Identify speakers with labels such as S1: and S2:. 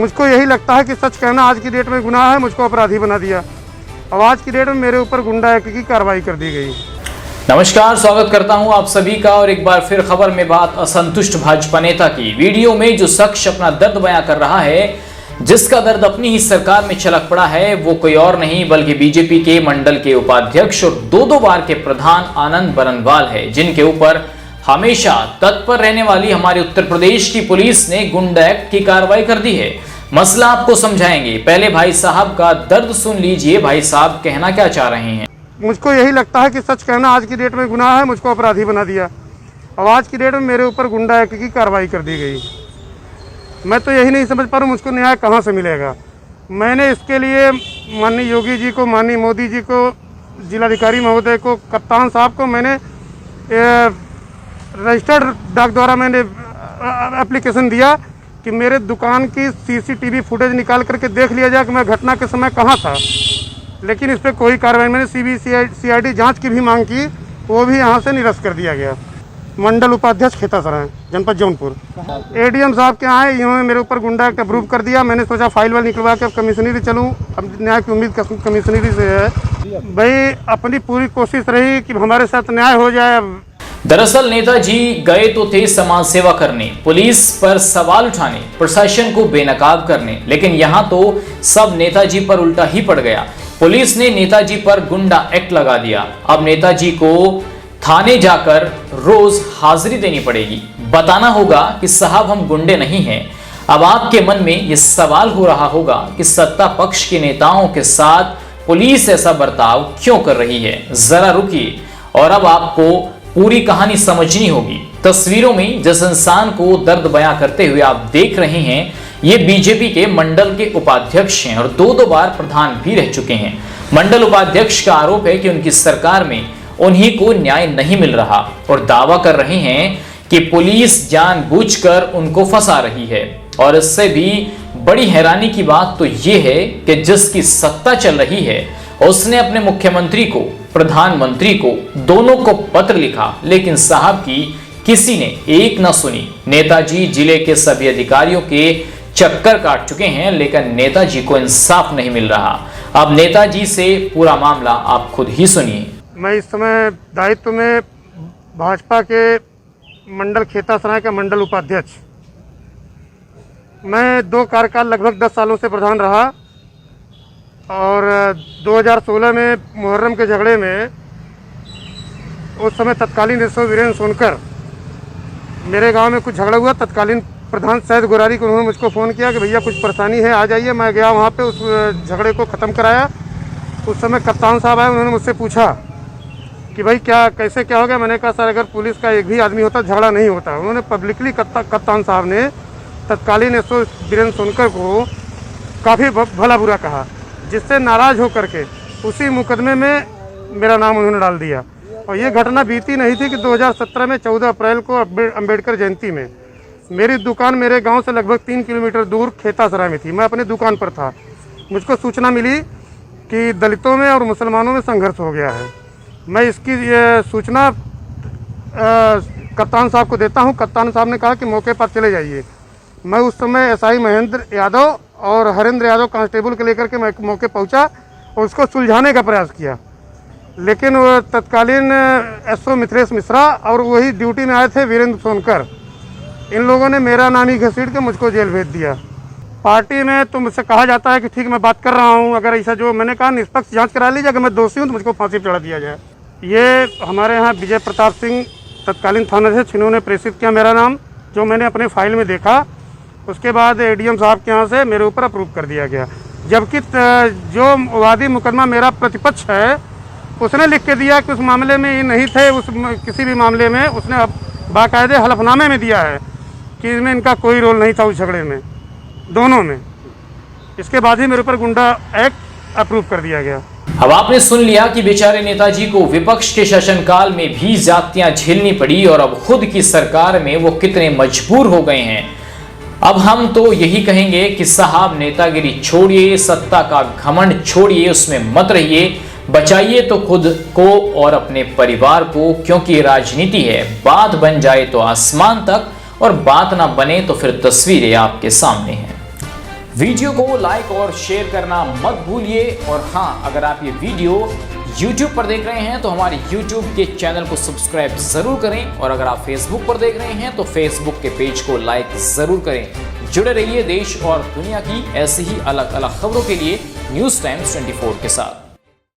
S1: मुझको यही लगता है कि सच कहना आज की डेट में गुनाह है, मुझको अपराधी बना दिया। अब आज की डेट में मेरे ऊपर गुंडा एक्ट की कार्रवाई कर दी गई।
S2: नमस्कार, स्वागत करता हूं आप सभी का और एक बार फिर खबर में बात असंतुष्ट भाजपा नेता की। वीडियो में जो शख्स अपना दर्द बयां कर रहा है, जिसका दर्द अपनी ही सरकार में छलक पड़ा है, वो कोई और नहीं बल्कि बीजेपी के मंडल के उपाध्यक्ष और दो बार के प्रधान आनंद बरनवाल है, जिनके ऊपर हमेशा तत्पर रहने वाली हमारे उत्तर प्रदेश की पुलिस ने गुंडा एक्ट की कार्रवाई कर दी है। मसला आपको समझाएंगे, पहले भाई साहब का दर्द सुन लीजिए। भाई साहब कहना क्या चाह रहे हैं।
S3: मुझको यही लगता है कि सच कहना आज की डेट में गुनाह है, मुझको अपराधी बना दिया। अब आज की डेट में मेरे ऊपर गुंडा एक्ट की कार्रवाई कर दी गई। मैं तो यही नहीं समझ पा रहा हूँ मुझको न्याय कहाँ से मिलेगा। मैंने इसके लिए माननीय योगी जी को, माननीय मोदी जी को, जिलाधिकारी महोदय को, कप्तान साहब को मैंने रजिस्टर्ड डाक द्वारा मैंने एप्लीकेशन दिया कि मेरे दुकान की सीसीटीवी फुटेज निकाल करके देख लिया जाए कि मैं घटना के समय कहाँ था। लेकिन इस पर कोई कार्रवाई, मैंने सीबीसीआईडी जांच की भी मांग की, वो भी यहाँ से निरस्त कर दिया गया। मंडल उपाध्यक्ष खेतासराय, जनपद जौनपुर। एडीएम साहब के आए, इन्होंने मेरे ऊपर गुंडा एक्ट अप्रूव कर दिया। मैंने सोचा फाइल वाल निकलवा के अब कमिश्नरी चलूँ, अब न्याय की उम्मीद कमिश्नरी से है। भाई अपनी पूरी कोशिश रही कि हमारे साथ न्याय हो जाए।
S2: दरअसल नेताजी गए तो थे समाज सेवा करने, पुलिस पर सवाल उठाने, प्रशासन को बेनकाब करने, लेकिन यहाँ तो सब नेताजी पर उल्टा ही पड़ गया। पुलिस ने नेताजी पर गुंडा एक्ट लगा दिया। अब नेताजी को थाने जाकर रोज हाजिरी देनी पड़ेगी, बताना होगा कि साहब हम गुंडे नहीं हैं। अब आपके मन में यह सवाल हो रहा होगा कि सत्ता पक्ष के नेताओं के साथ पुलिस ऐसा बर्ताव क्यों कर रही है। जरा रुकिए और अब आपको पूरी कहानी समझनी होगी। तस्वीरों में जिस इंसान को दर्द बयां करते हुए आप देख रहे हैं, ये बीजेपी के मंडल के उपाध्यक्ष हैं और दो बार प्रधान भी रह चुके हैं। मंडल उपाध्यक्ष का आरोप है कि उनकी सरकार में उन्हीं को न्याय नहीं मिल रहा और दावा कर रहे हैं कि पुलिस जानबूझकर उनको फंसा रही है। और इससे भी बड़ी हैरानी की बात तो यह है कि जिसकी सत्ता चल रही है, उसने अपने मुख्यमंत्री को, प्रधानमंत्री को, दोनों को पत्र लिखा, लेकिन साहब की किसी ने एक न सुनी। नेताजी जिले के सभी अधिकारियों के चक्कर काट चुके हैं, लेकिन नेताजी को इंसाफ नहीं मिल रहा। अब नेताजी से पूरा मामला आप खुद ही सुनिए।
S3: मैं इस समय दायित्व में भाजपा के मंडल खेतासराय का मंडल उपाध्यक्ष। मैं 2 कार्यकाल लगभग 10 सालों से प्रधान रहा और 2016 में मुहर्रम के झगड़े में उस समय तत्कालीन एसओ वीरेंद्र सोनकर, मेरे गांव में कुछ झगड़ा हुआ, तत्कालीन प्रधान सैयद गोरारी को उन्होंने मुझको फ़ोन किया कि भैया कुछ परेशानी है, आ जाइए। मैं गया वहाँ पे, उस झगड़े को ख़त्म कराया। उस समय कप्तान साहब आए, उन्होंने मुझसे पूछा कि भाई कैसे क्या हो गया। मैंने कहा सर अगर पुलिस का एक भी आदमी होता झगड़ा नहीं होता। उन्होंने पब्लिकली कप्तान साहब ने तत्कालीन एसओ वीरेंद्र सोनकर को काफ़ी भला बुरा कहा, जिससे नाराज़ होकर के उसी मुकदमे में मेरा नाम उन्होंने डाल दिया। और ये घटना बीती नहीं थी कि 2017 में 14 अप्रैल को अम्बेडकर जयंती में मेरी दुकान मेरे गांव से लगभग 3 किलोमीटर दूर खेतासराय में थी। मैं अपनी दुकान पर था। मुझको सूचना मिली कि दलितों में और मुसलमानों में संघर्ष हो गया है। मैं इसकी सूचना कप्तान साहब को देता हूं। कप्तान साहब ने कहा कि मौके पर चले जाइए। मैं उस समय एसआई महेंद्र यादव और हरेंद्र यादव कांस्टेबल को लेकर के मैं मौके पहुंचा और उसको सुलझाने का प्रयास किया, लेकिन वो तत्कालीन एसओ मिथिलेश मिश्रा और वही ड्यूटी में आए थे वीरेंद्र सोनकर, इन लोगों ने मेरा नाम ही घसीट के मुझको जेल भेज दिया। पार्टी में तो मुझसे कहा जाता है कि ठीक मैं बात कर रहा हूं, अगर ऐसा जो मैंने कहा निष्पक्ष जांच करा लीजिए, अगर मैं दोषी हूं तो मुझको फांसी चढ़ा दिया जाए। ये हमारे यहाँ विजय प्रताप सिंह तत्कालीन थानाध्यक्ष, इन्होंने प्रेषित किया मेरा नाम, जो मैंने अपने फाइल में देखा। उसके बाद एडीएम साहब के यहाँ से मेरे ऊपर अप्रूव कर दिया गया, जबकि जो वादी मुकदमा मेरा प्रतिपक्ष है उसने लिख के दिया कि उस मामले में ये नहीं थे। उस किसी भी मामले में उसने बाकायदे हलफनामे में दिया है कि इसमें इनका कोई रोल नहीं था उस झगड़े में, दोनों में। इसके बाद ही मेरे ऊपर गुंडा एक्ट अप्रूव कर दिया गया।
S2: अब आपने सुन लिया कि बेचारे नेताजी को विपक्ष के शासनकाल में भी जातियां झेलनी पड़ी और अब खुद की सरकार में वो कितने मजबूर हो गए हैं। अब हम तो यही कहेंगे कि साहब नेतागिरी छोड़िए, सत्ता का घमंड छोड़िए, उसमें मत रहिए, बचाइए तो खुद को और अपने परिवार को, क्योंकि राजनीति है, बात बन जाए तो आसमान तक और बात ना बने तो फिर तस्वीरें आपके सामने हैं। वीडियो को लाइक और शेयर करना मत भूलिए। और हाँ, अगर आप ये वीडियो YouTube पर देख रहे हैं तो हमारे YouTube के चैनल को सब्सक्राइब जरूर करें, और अगर आप Facebook पर देख रहे हैं तो Facebook के पेज को लाइक जरूर करें। जुड़े रहिए देश और दुनिया की ऐसी ही अलग अलग खबरों के लिए न्यूज़ टाइम्स 24 के साथ।